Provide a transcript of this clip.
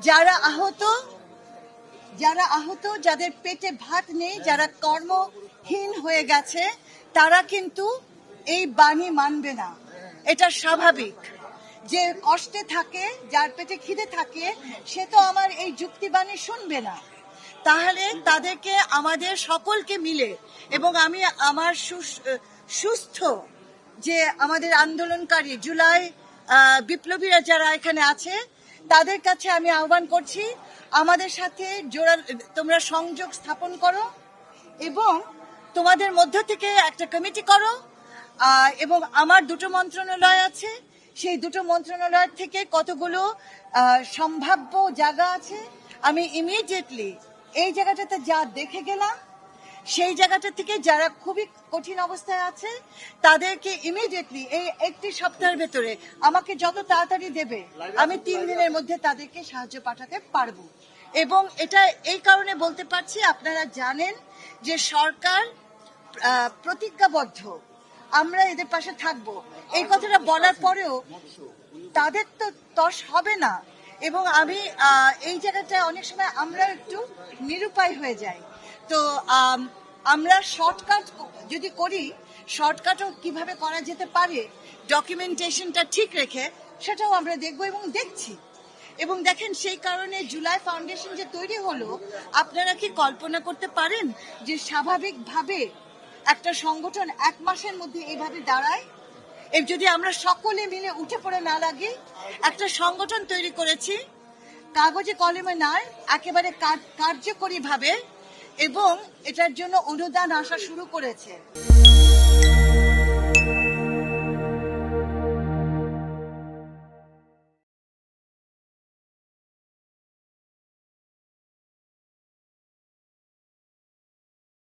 যারা আহত, যাদের পেটে ভাত নেই, যারা কর্মহীন হয়ে গেছে, তারা কিন্তু এই বাণী মানবে না। এটা স্বাভাবিক। যে কষ্টে থাকে, যার পেটে খিদে থাকে, সে তো আমার এই যুক্তিবাণী শুনবে না। তাহলে তাদেরকে আমাদের সকলকে মিলে, এবং আমি আমার সুস্থ যে আমাদের আন্দোলনকারী জুলাই বিপ্লবীরা যারা এখানে আছে, তাদের কাছে আমি আহ্বান করছি, আমাদের সাথে তোমরা সংযোগ স্থাপন করো এবং তোমাদের মধ্য থেকে একটা কমিটি করো। এবং আমার দুটো মন্ত্রণালয় আছে, সেই দুটো মন্ত্রণালয় থেকে কতগুলো সম্ভাব্য জায়গা আছে, আমি ইমিডিয়েটলি এই জায়গাটাতে যা দেখে গেলাম, সেই জায়গাটা থেকে যারা খুবই কঠিন অবস্থায় আছে তাদেরকে ইমিডিয়েটলি এই একটি সপ্তাহের ভেতরে আমাকে যত তাড়াতাড়ি দেবে, আমি 3 দিনের মধ্যে তাদেরকে সাহায্য পাঠাতে পারবো। এবং এটা এই কারণে বলতে পারছি, আপনারা জানেন যে সরকার প্রতিজ্ঞাবদ্ধ, আমরা এদের পাশে থাকবো। এই কথাটা বলার পরেও তাদের তো তস হবে না। এবং আমি এই জায়গাটায় অনেক সময় আমরা একটু নিরুপায় হয়ে যাই। তো আমরা শর্টকাট যদি করি, শর্টকাটও কিভাবে করা যেতে পারে ডকুমেন্টেশনটা ঠিক রেখে, সেটাও আমরা দেখবো এবং দেখছি। এবং দেখেন, সেই কারণে জুলাই ফাউন্ডেশন যে তৈরি হলো, আপনারা কি কল্পনা করতে পারেন যে স্বাভাবিকভাবে একটা সংগঠন 1 মাসের মধ্যে এইভাবে দাঁড়ায়? যদি আমরা সকলে মিলে উঠে পড়ে না লাগি, একটা সংগঠন তৈরি করেছি কাগজে কলমে নয়, একেবারে কার্যকরী ভাবে, এবং এটার জন্য অনুদান আসা শুরু করেছে।